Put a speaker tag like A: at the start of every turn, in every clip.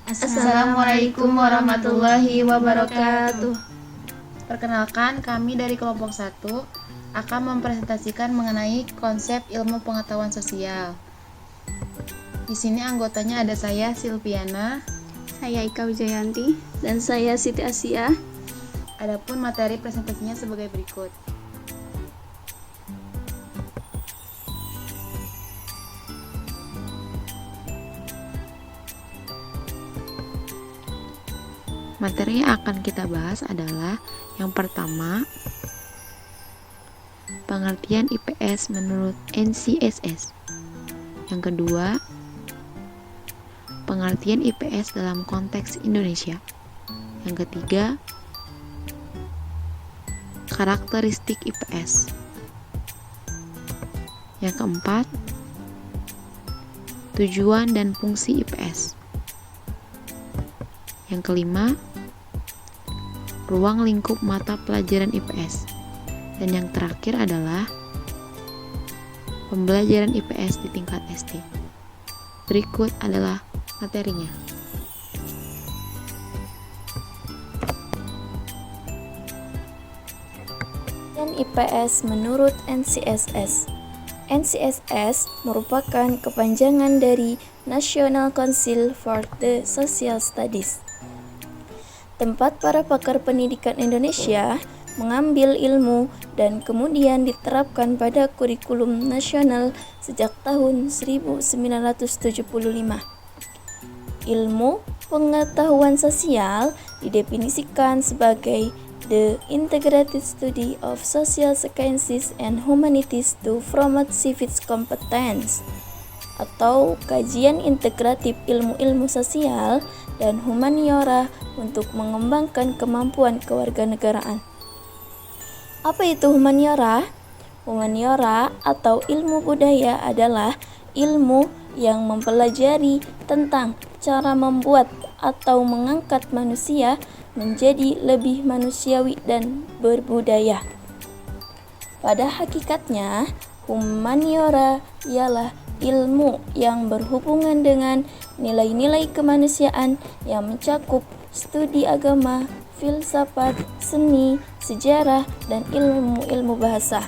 A: Assalamualaikum warahmatullahi wabarakatuh.
B: Perkenalkan, kami dari kelompok 1 akan mempresentasikan mengenai konsep ilmu pengetahuan sosial. Di sini anggotanya ada saya, Silviana.
A: Saya Ika Wijayanti. Dan saya Siti Asia.
B: Adapun materi presentasinya sebagai berikut. Materi yang akan kita bahas adalah yang pertama, pengertian IPS menurut NCSS. Yang kedua, pengertian IPS dalam konteks Indonesia. Yang ketiga, karakteristik IPS. Yang keempat, tujuan dan fungsi IPS. Yang kelima, ruang lingkup mata pelajaran IPS. Dan yang terakhir adalah pembelajaran IPS di tingkat SD. Berikut adalah materinya.
C: IPS menurut NCSS. NCSS merupakan kepanjangan dari National Council for the Social Studies. Tempat para pakar pendidikan Indonesia mengambil ilmu dan kemudian diterapkan pada kurikulum nasional sejak tahun 1975. Ilmu pengetahuan sosial didefinisikan sebagai the integrated study of social sciences and humanities to promote civic competence, atau kajian integratif ilmu-ilmu sosial dan humaniora untuk mengembangkan kemampuan kewarganegaraan. Apa itu humaniora? Humaniora atau ilmu budaya adalah ilmu yang mempelajari tentang cara membuat atau mengangkat manusia menjadi lebih manusiawi dan berbudaya. Pada hakikatnya, humaniora ialah ilmu yang berhubungan dengan nilai-nilai kemanusiaan yang mencakup studi agama, filsafat, seni, sejarah, dan ilmu-ilmu bahasa.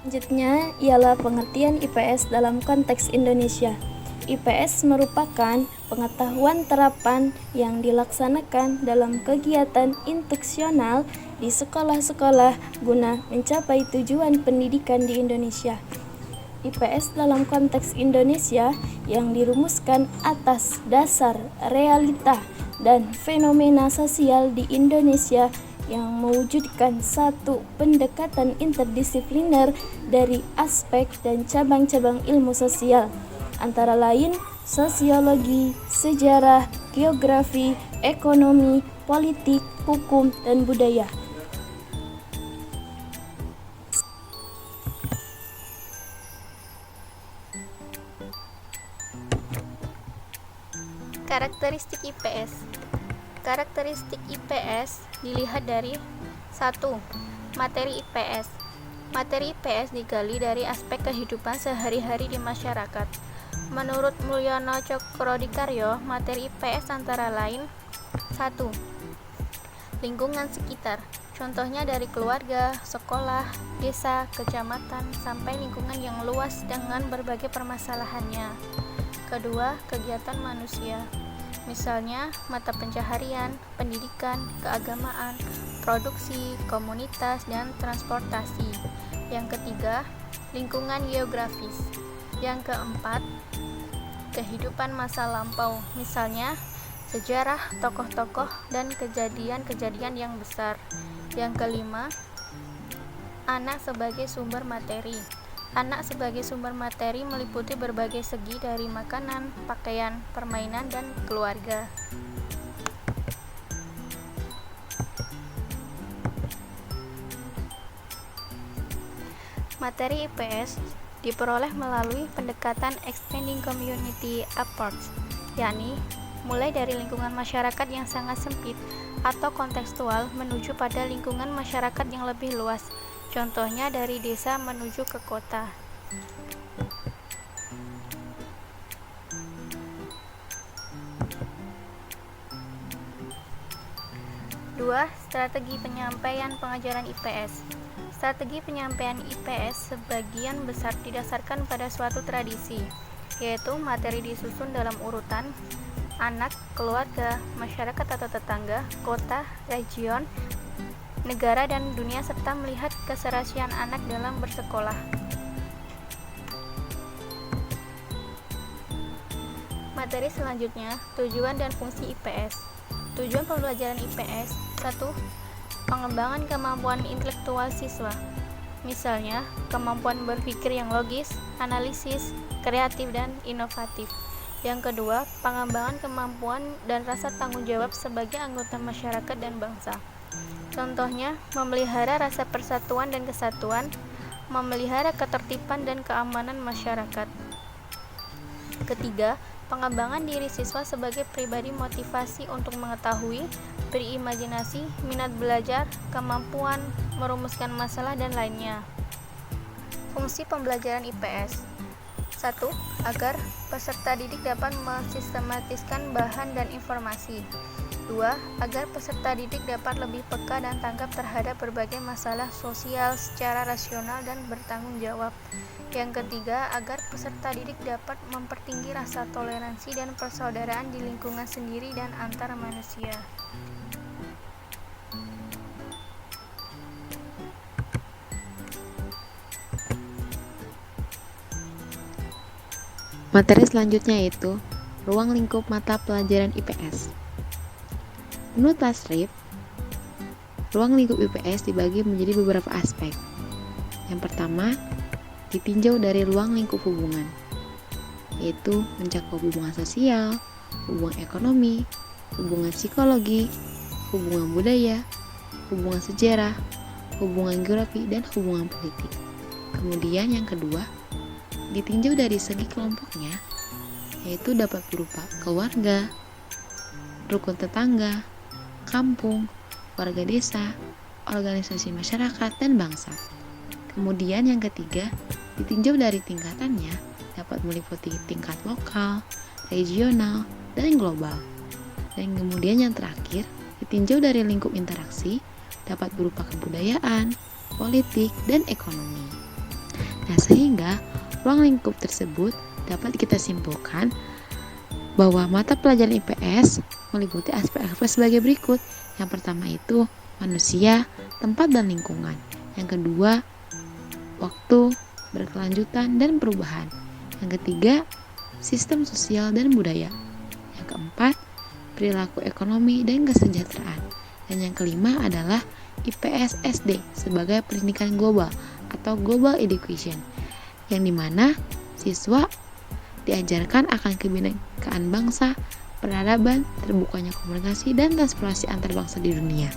C: Selanjutnya ialah pengertian IPS dalam konteks Indonesia. IPS merupakan pengetahuan terapan yang dilaksanakan dalam kegiatan instruksional di sekolah-sekolah guna mencapai tujuan pendidikan di Indonesia. IPS dalam konteks Indonesia yang dirumuskan atas dasar realita dan fenomena sosial di Indonesia yang mewujudkan satu pendekatan interdisipliner dari aspek dan cabang-cabang ilmu sosial, antara lain sosiologi, sejarah, geografi, ekonomi, politik, hukum, dan budaya.
D: Karakteristik IPS. Karakteristik IPS dilihat dari 1. Materi IPS. Materi IPS digali dari aspek kehidupan sehari-hari di masyarakat. Menurut Mulyono Cokrodhikaryo, materi IPS antara lain 1. Lingkungan sekitar. Contohnya dari keluarga, sekolah, desa, kecamatan, sampai lingkungan yang luas dengan berbagai permasalahannya. Kedua, kegiatan manusia. Misalnya, mata pencaharian, pendidikan, keagamaan, produksi, komunitas, dan transportasi. Yang ketiga, lingkungan geografis. Yang keempat, kehidupan masa lampau. Misalnya, sejarah, tokoh-tokoh, dan kejadian-kejadian yang besar. Yang kelima, anak sebagai sumber materi. Anak sebagai sumber materi meliputi berbagai segi dari makanan, pakaian, permainan, dan keluarga. Materi IPS diperoleh melalui pendekatan Expanding Community Approach, yakni mulai dari lingkungan masyarakat yang sangat sempit atau kontekstual menuju pada lingkungan masyarakat yang lebih luas. Contohnya dari desa menuju ke kota. 2. Strategi penyampaian pengajaran IPS. Strategi penyampaian IPS sebagian besar didasarkan pada suatu tradisi, yaitu materi disusun dalam urutan anak, keluarga, masyarakat atau tetangga, kota, region, negara, dan dunia, serta melihat keserasian anak dalam bersekolah. Materi selanjutnya, tujuan dan fungsi IPS. Tujuan pembelajaran IPS: 1. Pengembangan kemampuan intelektual siswa. Misalnya, kemampuan berpikir yang logis, analisis, kreatif, dan inovatif. Yang kedua, pengembangan kemampuan dan rasa tanggung jawab sebagai anggota masyarakat dan bangsa. Contohnya, memelihara rasa persatuan dan kesatuan, memelihara ketertiban dan keamanan masyarakat. Ketiga, pengembangan diri siswa sebagai pribadi, motivasi untuk mengetahui, berimajinasi, minat belajar, kemampuan merumuskan masalah, dan lainnya. Fungsi pembelajaran IPS: 1. Agar peserta didik dapat mensistematiskan bahan dan informasi. 2. Agar peserta didik dapat lebih peka dan tanggap terhadap berbagai masalah sosial secara rasional dan bertanggung jawab. Yang ketiga, agar peserta didik dapat mempertinggi rasa toleransi dan persaudaraan di lingkungan sendiri dan antar manusia.
E: Materi selanjutnya yaitu ruang lingkup mata pelajaran IPS. Menurut Tasrif, ruang lingkup IPS dibagi menjadi beberapa aspek. Yang pertama, ditinjau dari ruang lingkup hubungan, yaitu mencakup hubungan sosial, hubungan ekonomi, hubungan psikologi, hubungan budaya, hubungan sejarah, hubungan geografi, dan hubungan politik. Kemudian yang kedua, ditinjau dari segi kelompoknya, yaitu dapat berupa keluarga, rukun tetangga, kampung, warga desa, organisasi masyarakat, dan bangsa. Kemudian yang ketiga, ditinjau dari tingkatannya, dapat meliputi tingkat lokal, regional, dan global. Dan kemudian yang terakhir, ditinjau dari lingkup interaksi, dapat berupa kebudayaan, politik, dan ekonomi. Nah, sehingga ruang lingkup tersebut dapat kita simpulkan bahwa mata pelajaran IPS meliputi aspek-aspek sebagai berikut. Yang pertama itu manusia, tempat, dan lingkungan. Yang kedua, waktu, berkelanjutan, dan perubahan. Yang ketiga, sistem sosial dan budaya. Yang keempat, perilaku ekonomi dan kesejahteraan. Dan yang kelima adalah IPS SD sebagai pendidikan global atau global education, yang dimana siswa diajarkan akan kebinekaan bangsa, peradaban, terbukanya komunikasi, dan transformasi antar bangsa di dunia.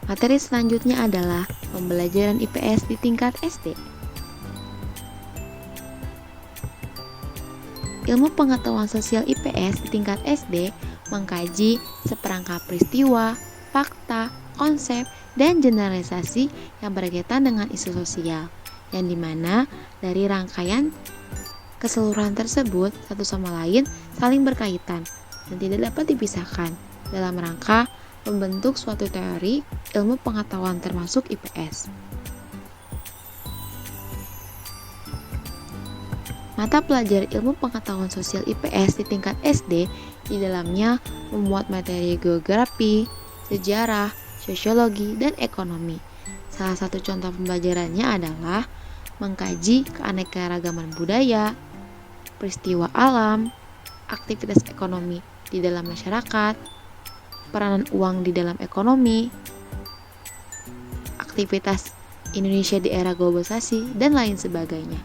E: Materi selanjutnya adalah pembelajaran IPS di tingkat SD. Ilmu pengetahuan sosial IPS di tingkat SD mengkaji seperangkat peristiwa, fakta, konsep, dan generalisasi yang berkaitan dengan isu sosial, yang dimana dari rangkaian keseluruhan tersebut satu sama lain saling berkaitan dan tidak dapat dipisahkan dalam rangka membentuk suatu teori ilmu pengetahuan termasuk IPS. Mata pelajaran ilmu pengetahuan sosial IPS di tingkat SD di dalamnya memuat materi geografi, sejarah, sosiologi, dan ekonomi. Salah satu contoh pembelajarannya adalah mengkaji keanekaragaman budaya, peristiwa alam, aktivitas ekonomi di dalam masyarakat, peranan uang di dalam ekonomi, aktivitas Indonesia di era globalisasi, dan lain sebagainya.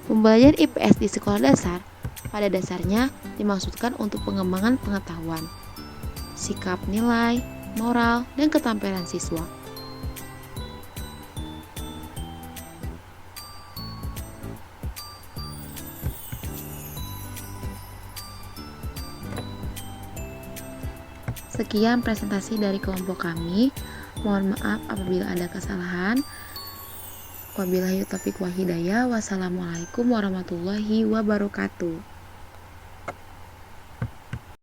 E: Pembelajaran IPS di sekolah dasar pada dasarnya dimaksudkan untuk pengembangan pengetahuan, sikap nilai, moral, dan keterampilan siswa. Sekian presentasi dari kelompok kami. Mohon maaf apabila ada kesalahan. Wabillahi taufiq wal hidayah. Wassalamualaikum warahmatullahi wabarakatuh.